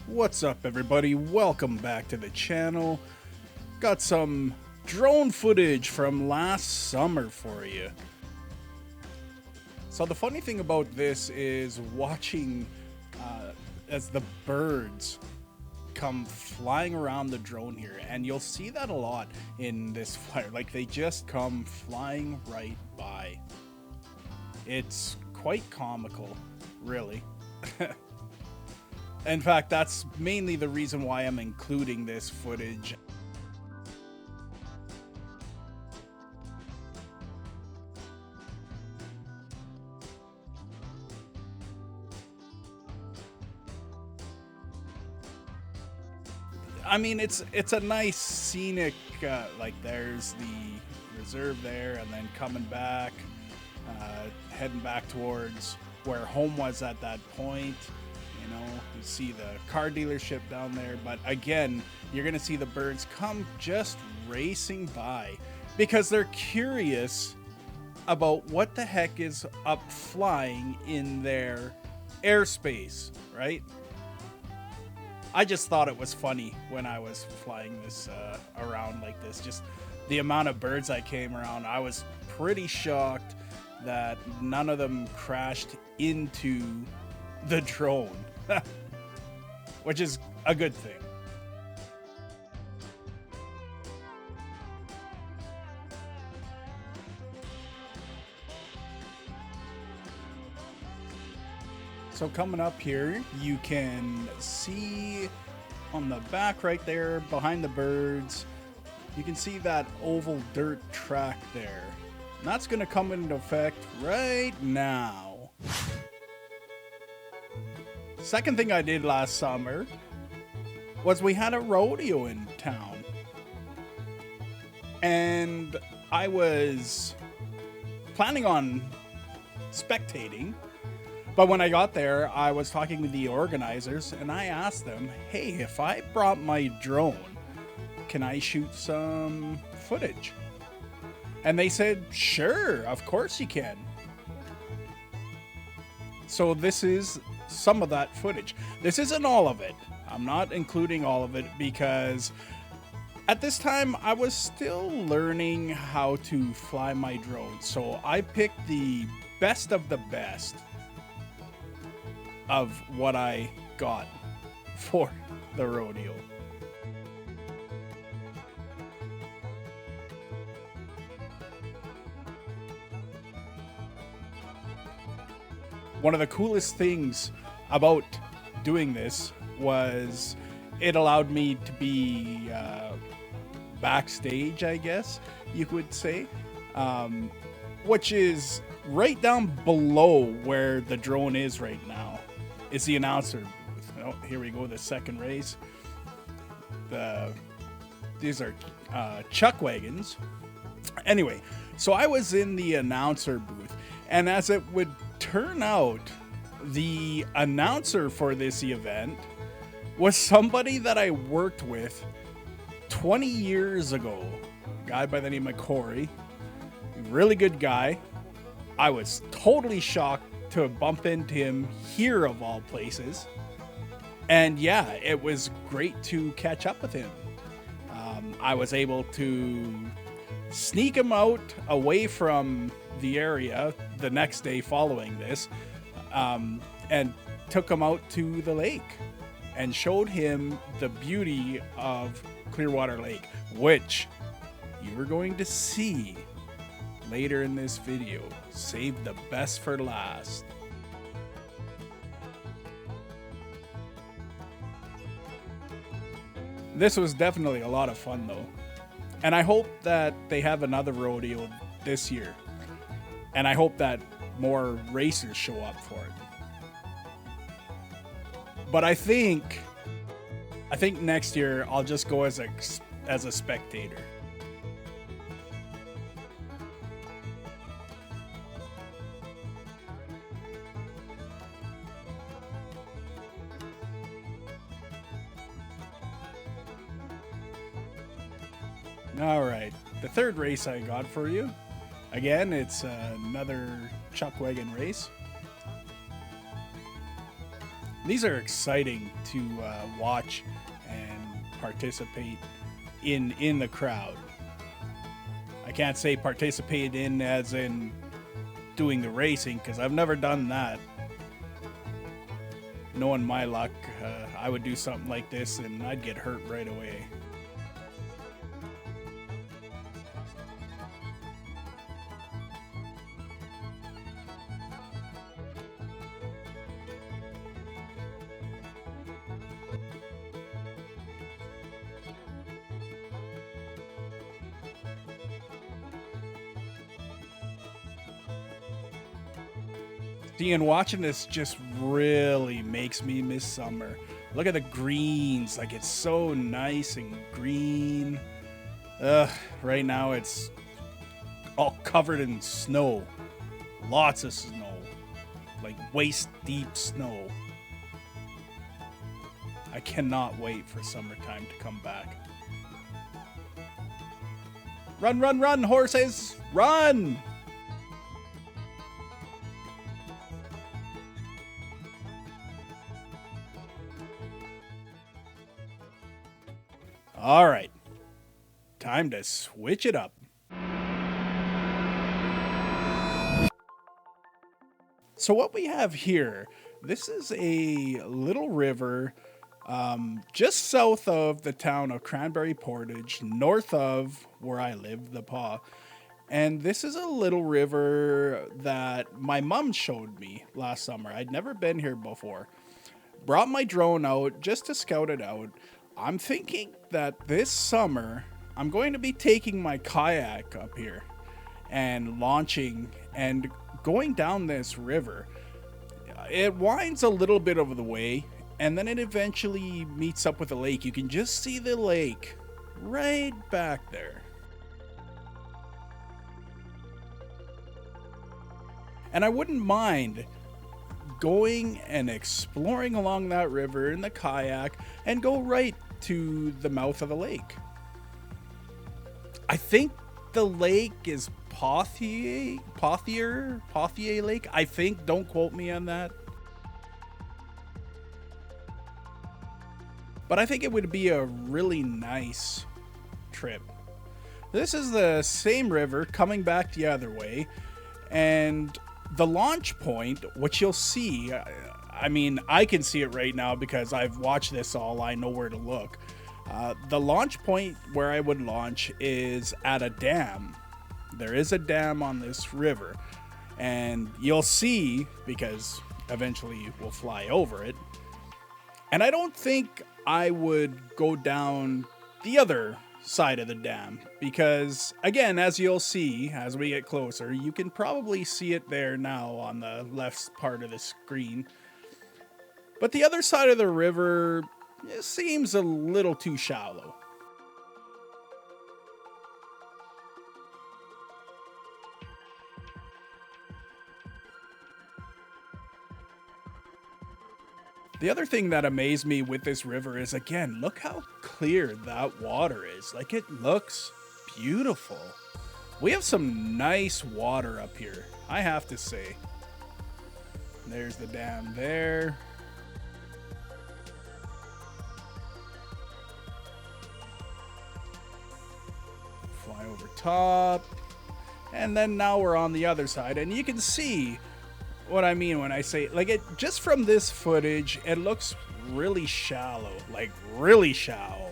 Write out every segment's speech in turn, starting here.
What's up, everybody? Welcome back to the channel. Got some drone footage from last summer for you. So the funny thing about this is watching as the birds come flying around the drone here, and you'll see that a lot in this flyer. Like, they just come flying right by. It's quite comical, really. In fact, that's mainly the reason why I'm including this footage. I mean, it's a nice scenic, like there's the reserve there, and then coming back, heading back towards where home was at that point. You know, you see the car dealership down there, but again, you're gonna see the birds come just racing by because they're curious about what the heck is up flying in their airspace, right? I just thought it was funny when I was flying this around like this. Just the amount of birds I came around, I was pretty shocked that none of them crashed into the drone, which is a good thing. So coming up here, you can see on the back right there behind the birds, you can see that oval dirt track there. And that's going to come into effect right now. Second thing I did last summer was we had a rodeo in town. And I was planning on spectating. But when I got there, I was talking with the organizers and I asked them, hey, if I brought my drone, can I shoot some footage? And they said, sure, of course you can. So this is some of that footage. This isn't all of it. I'm not including all of it because at this time I was still learning how to fly my drone. So I picked the best of the best of what I got for the rodeo. One of the coolest things about doing this was it allowed me to be backstage, I guess you could say, which is right down below where the drone is right now. It's the announcer booth. Oh, here we go, the second race. These are chuck wagons. Anyway, so I was in the announcer booth, and as it would turn out, the announcer for this event was somebody that I worked with 20 years ago. A guy by the name of Corey. Really good guy. I was totally shocked to bump into him here of all places. And yeah, it was great to catch up with him. I was able to sneak him out away from the area the next day following this, and took him out to the lake and showed him the beauty of Clearwater Lake, which you are going to see later in this video. Save the best for last. This was definitely a lot of fun though. And I hope that they have another rodeo this year. And I hope that more racers show up for it. But I think next year I'll just go as a spectator. All right, the third race I got for you. Again, it's another chuck wagon race. These are exciting to watch and participate in the crowd. I can't say participate in as in doing the racing because I've never done that. Knowing my luck, I would do something like this and I'd get hurt right away. See, and watching this just really makes me miss summer. Look at the greens, like it's so nice and green. Ugh, right now it's all covered in snow. Lots of snow. Like waist deep snow. I cannot wait for summertime to come back. Run, run, run, horses! Run! All right. Time to switch it up. So what we have here, this is a little river just south of the town of Cranberry Portage, north of where I live, the Paw. And this is a little river that my mom showed me last summer. I'd never been here before. Brought my drone out just to scout it out. I'm thinking that this summer I'm going to be taking my kayak up here and launching and going down this river. It winds a little bit of the way and then it eventually meets up with a lake. You can just see the lake right back there. And I wouldn't mind going and exploring along that river in the kayak and go right to the mouth of the lake. I think the lake is Pothier Lake. I think, don't quote me on that. But I think it would be a really nice trip. This is the same river coming back the other way, and the launch point, which you'll see, I mean, I can see it right now because I've watched this all. I know where to look. The launch point where I would launch is at a dam. There is a dam on this river, and you'll see because eventually we'll fly over it. And I don't think I would go down the other side of the dam because, again, as you'll see as we get closer, you can probably see it there now on the left part of the screen. But the other side of the river seems a little too shallow. The other thing that amazed me with this river is, again, look how clear that water is. Like, it looks beautiful. We have some nice water up here, I have to say. There's the dam there. Fly over top. And then now we're on the other side, and you can see what I mean when I say, like, it just from this footage, it looks really shallow, like really shallow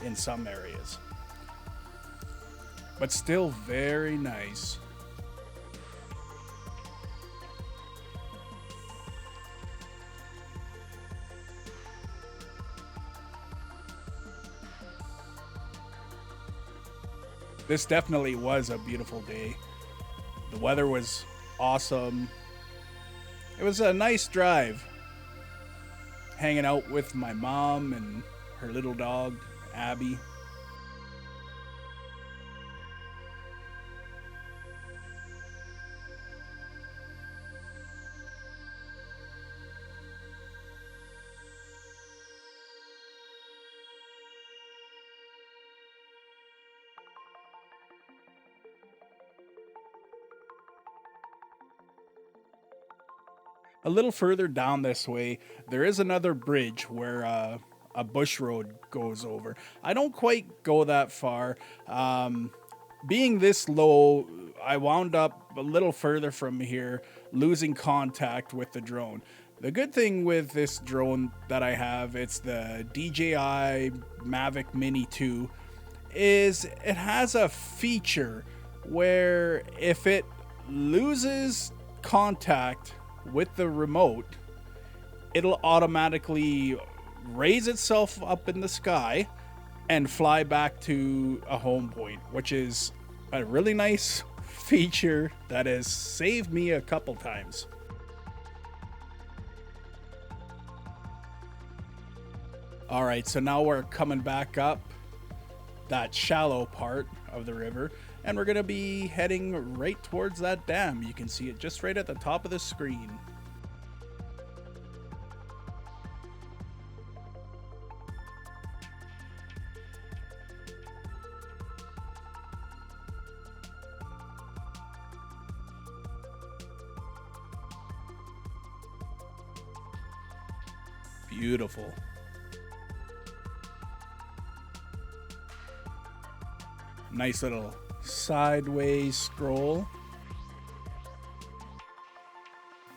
in some areas, but still very nice. This definitely was a beautiful day. The weather was awesome. It was a nice drive, hanging out with my mom and her little dog, Abby. A little further down this way, there is another bridge where a bush road goes over. I don't quite go that far. Being this low, I wound up a little further from here, losing contact with the drone. The good thing with this drone that I have, it's the DJI Mavic Mini 2, is it has a feature where if it loses contact with the remote, it'll automatically raise itself up in the sky and fly back to a home point, which is a really nice feature that has saved me a couple times. All right, so now we're coming back up that shallow part of the river, and we're gonna be heading right towards that dam. You can see it just right at the top of the screen. Beautiful. Nice little sideways scroll.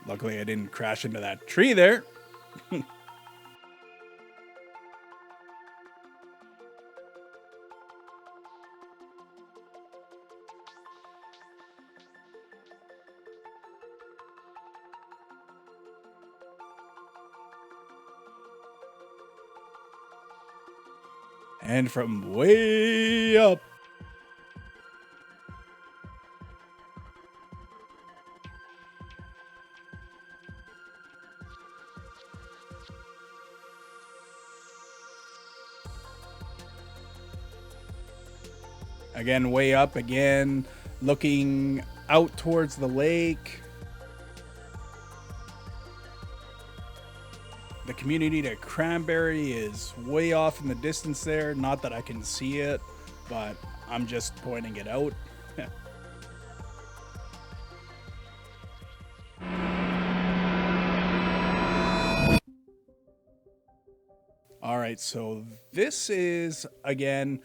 Luckily I didn't crash into that tree there. And from way up, again, way up again, looking out towards the lake. The community to Cranberry is way off in the distance there. Not that I can see it, but I'm just pointing it out. All right, so this is, again,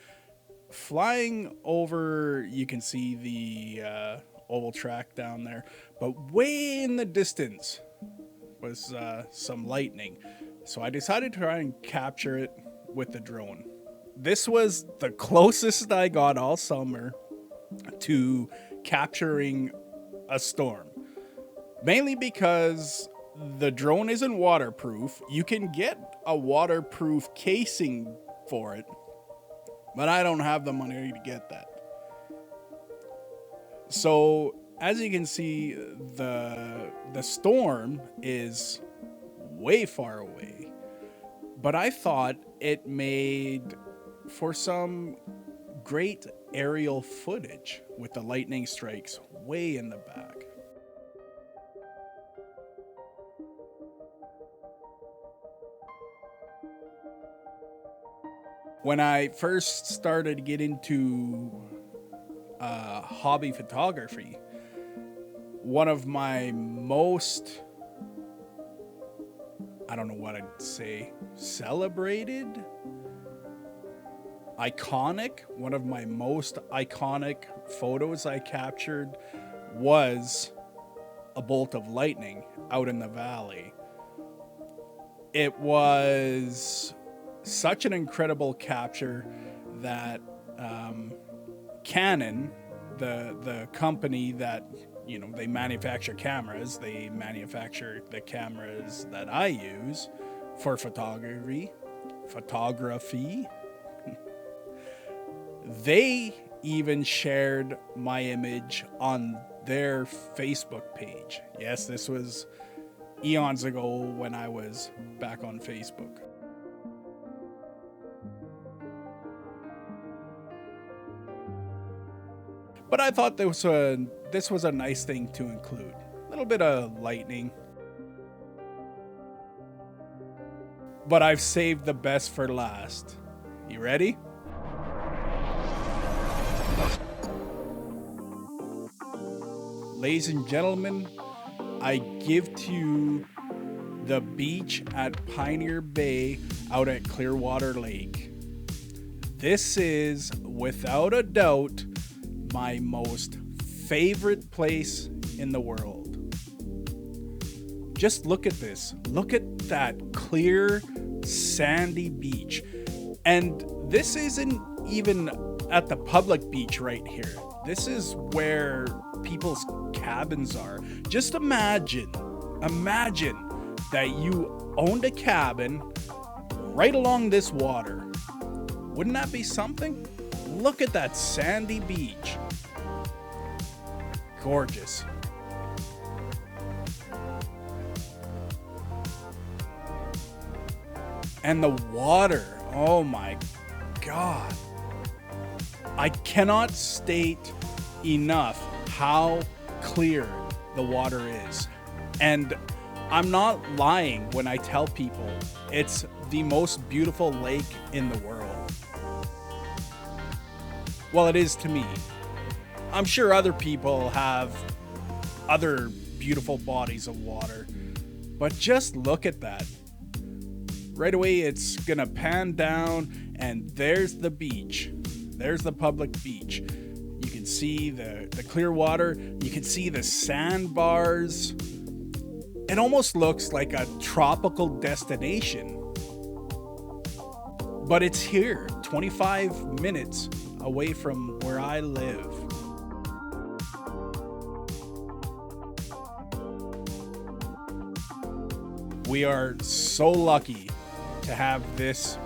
flying over. You can see the oval track down there, but way in the distance was some lightning. So I decided to try and capture it with the drone. This was the closest I got all summer to capturing a storm. Mainly because the drone isn't waterproof. You can get a waterproof casing for it, but I don't have the money to get that. So as you can see, the storm is way far away, but I thought it made for some great aerial footage with the lightning strikes way in the back. When I first started to get into hobby photography, one of my most, I don't know what I'd say, celebrated, iconic, one of my most iconic photos I captured was a bolt of lightning out in the valley. It was such an incredible capture that Canon, the company that, you know, they manufacture cameras. They manufacture the cameras that I use for photography. They even shared my image on their Facebook page. Yes, this was eons ago when I was back on Facebook. But I thought this was a nice thing to include. A little bit of lightning. But I've saved the best for last. You ready? Ladies and gentlemen, I give to the beach at Pioneer Bay out at Clearwater Lake. This is, without a doubt, my most favorite place in the world. Just look at this. Look at that clear, sandy beach. And this isn't even at the public beach right here. This is where people's cabins are. Just imagine that you owned a cabin right along this water. Wouldn't that be something? Look at that sandy beach. Gorgeous. And the water, oh my God. I cannot state enough how clear the water is. And I'm not lying when I tell people it's the most beautiful lake in the world. Well, it is to me. I'm sure other people have other beautiful bodies of water, but just look at that. Right away, it's gonna pan down, and there's the beach. There's the public beach. You can see the clear water. You can see the sandbars. It almost looks like a tropical destination. But it's here, 25 minutes away from where I live. We are so lucky to have this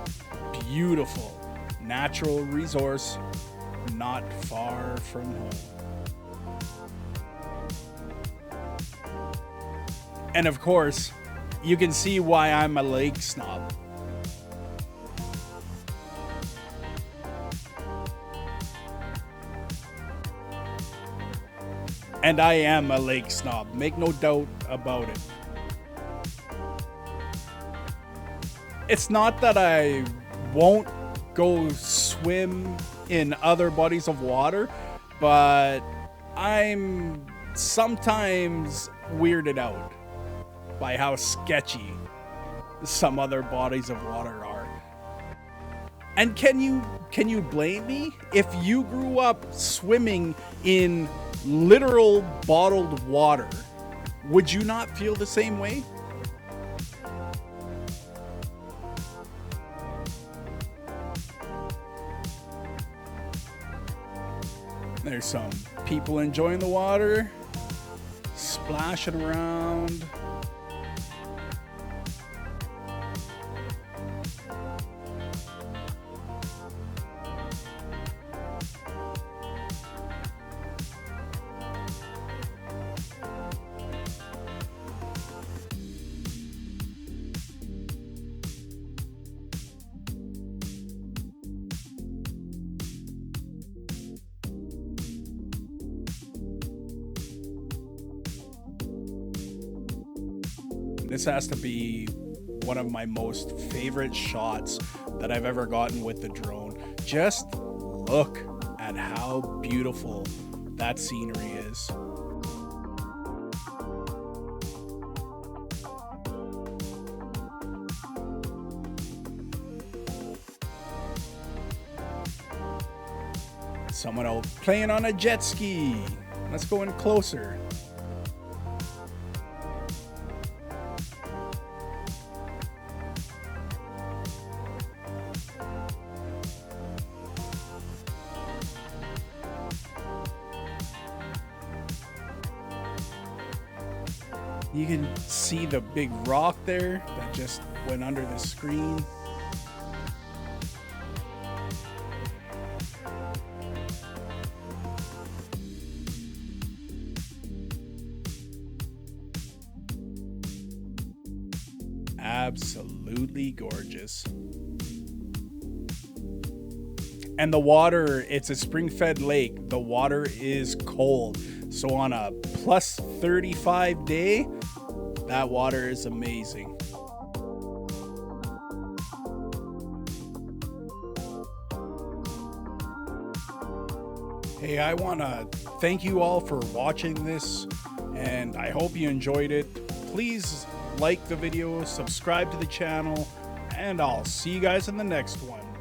beautiful natural resource not far from home. And of course, you can see why I'm a lake snob. And I am a lake snob, make no doubt about it. It's not that I won't go swim in other bodies of water, but I'm sometimes weirded out by how sketchy some other bodies of water are. And can you blame me? If you grew up swimming in literal bottled water, would you not feel the same way? There's some people enjoying the water, splashing around. This has to be one of my most favorite shots that I've ever gotten with the drone. Just look at how beautiful that scenery is. Someone out playing on a jet ski. Let's go in closer. You can see the big rock there that just went under the screen. Absolutely gorgeous. And the water, it's a spring-fed lake. The water is cold. So on a plus 35 day, that water is amazing. Hey, I want to thank you all for watching this and I hope you enjoyed it. Please like the video, subscribe to the channel, and I'll see you guys in the next one.